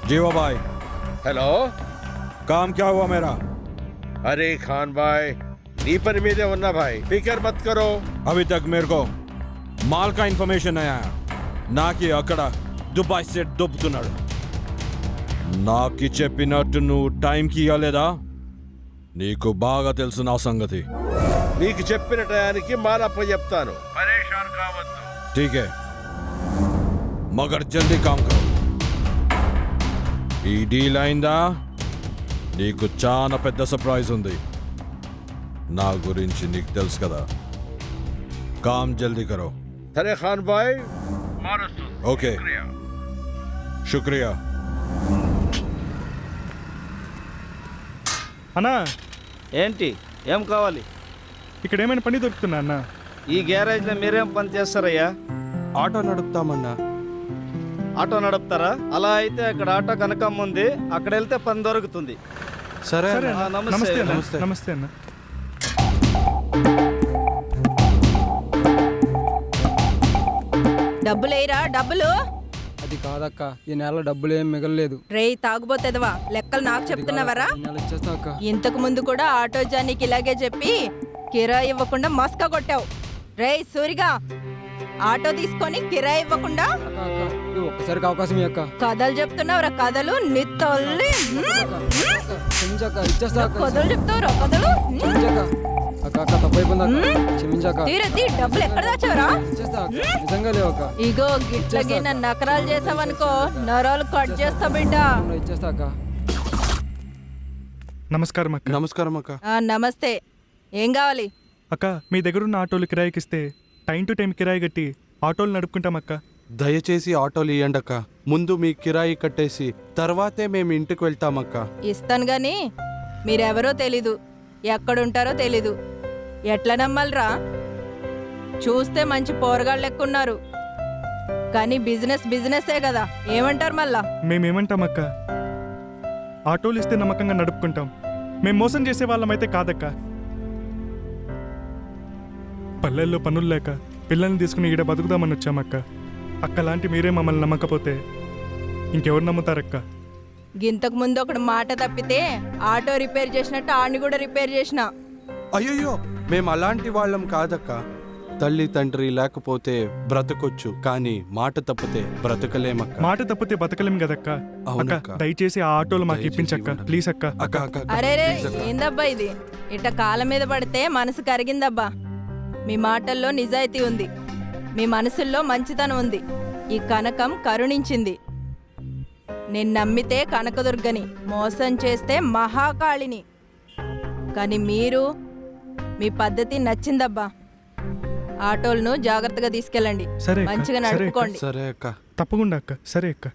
जीवा भाई, हेलो। काम क्या हुआ मेरा? अरे खान भाई, नी पनी मीदे उन्ना भाई, फिक्र मत करो। अभी तक मेरे को माल का इन्फॉर्मेशन नहीं आया. నాకి అక్కడ దుబాయ్ సెట్ దొబ్బుతున్నాడు. నాకి చెప్పినట్టు నువ్వు టైంకి ఇవ్వలేదా? నీకు బాగా తెలుసు నా సంగతి. నీకు చెప్పిన టయానికి మాలప్ప చెప్తాను. పరేషాన్ కావద్దు. ठीक है, मगर जल्दी काम करो. ఈ డీల్ అయిందా? నీకు చాలా పెద్ద సర్ప్రైజ్ ఉంది. నా గురించి నీకు తెలుసు కదా. काम जल्दी करो. సరే ఖాన్ భాయ్. ఓకే, శుక్రియా. అన్నా, ఏంటి ఏం కావాలి? ఇక్కడ ఏమైనా పని దొరుకుతున్నా అన్న? ఈ గ్యారేజ్లో మీరేం పని చేస్తారయ్యా? ఆటో నడుపుతామన్నా. ఆటో నడుపుతారా? అలా అయితే అక్కడ ఆటో కనకమ్మ ఉంది, అక్కడ వెళ్తే పని దొరుకుతుంది. సరే సరే అన్నా. అన్న. నమస్తే. నమస్తే అన్న. నమస్తే. నమస్తే అన్న. డబ్బులేరా డబ్బులు? అది కాదక్క, ఈ నెల డబ్బులు ఏం మిగలలేదు. రేయ్ తాగుబోతేదవా, లెక్కలు నాకు చెప్తున్నావరా? ఈ నెల ఇచ్చేస్తా అక్క. ఇంతకు ముందు కూడా ఆటో జానీకి ఇలాగే చెప్పి కిరాయి ఇవ్వకుండా మస్కా కొట్టావు. రేయ్ సూరిగా, ఆటో తీసుకొని కిరాయి ఇవ్వకుండా అక్క అక్క, ఇది ఒక్కసారికి అవకాశం అక్క. కథలు చెప్తున్నావురా కథలు. నీ తల్లి క్షమించక్క, ఇచ్చేస్తా అక్క. కథలు చెప్తావురా కథలు. క్షమించక్క అక్క, అక్క తప్పైపోయింది అక్క, క్షమించక్క. తీరతి డబ్బులు ఎక్కడ దాచావరా? ఇచ్చేస్తా అక్క, నిజంగా లేవు అక్క. ఇగో గిట్లకి నన్ను నకరాలు చేసావనుకో, నరాలు కట్ చేస్తా బిడ్డ. ఇచ్చేస్తా అక్క. నమస్కారం అక్క. నమస్కారం అక్క. నమస్తే, ఏం కావాలి? అక్క, మీ దగ్గరున్న ఆటోలు కిరాయికి ఇస్తే టైం టు టైం కిరాయి కట్టి ఆటోలు నడుపుకుంటాం అక్క. దయచేసి ఆటోలు ఇవ్వండి అక్క. ముందు మీ కిరాయి కట్టేసి తర్వాతే మేము ఇంటికి వెళ్తామక్క. ఇస్తాను గాని మీరెవరో తెలీదు, ఎక్కడుంటారో తెలీదు. ఎట్లా నమ్మాలరా? చూస్తే మంచి పోరగాళ్ళు లెక్కున్నారు, కానీ బిజినెస్ బిజినెసే కదా. ఏమంటారు మళ్ళా? మేమేమంటాం అక్క, ఆటోలు ఇస్తే నమ్మకంగా నడుపుకుంటాం. మేము మోసం చేసే వాళ్ళమైతే కాదక్క. పల్లెల్లో పనులు లేక పిల్లల్ని తీసుకుని ఈడ బతుకుదామని వచ్చామక్క. అక్కలాంటి మీరే మమ్మల్ని నమ్మకపోతే ఇంకెవరు నమ్ముతారక్క? గింతకు ముందు ఒకడు మాట తప్పితే ఆటో రిపేర్ చేసినట్టు ఆడిని కూడా రిపేర్ చేసిన. అయ్యయ్యో, మేము అలాంటి వాళ్ళం కాదక్క. తల్లి తండ్రి లేకపోతే బ్రతకొచ్చు, కానీ మాట తప్పితే బ్రతకలేమక్క. మాట తప్పితే బతకలేం కదక్క. అవునక్క. అక్క, దయచేసి ఆ ఆటోలు మాకు దయచేసి ఇప్పించక్క, ఇవ్వండి. ప్లీజ్ అక్క. అక్క అక్క అక్క, అరే రే, please అక్క. ఏందబ్బా ఇది? ఇట్ట కాళ్ళ మీద పడితే మనసు కరిగిందబ్బా. మీ మాటల్లో నిజాయితీ ఉంది, మీ మనసుల్లో మంచితనం ఉంది. ఈ కనకం కరుణించింది. నేను నమ్మితే కనకదుర్గని, మోసం చేస్తే మహాకాళిని. కానీ మీరు, మీ పద్ధతి నచ్చిందబ్బా. ఆటోలను జాగ్రత్తగా తీసుకెళ్ళండి, సరే అక్క, మంచిగా సరే అక్క. నడుపుకోండి. సరే అక్క. తప్పకుండా అక్క. సరే అక్క.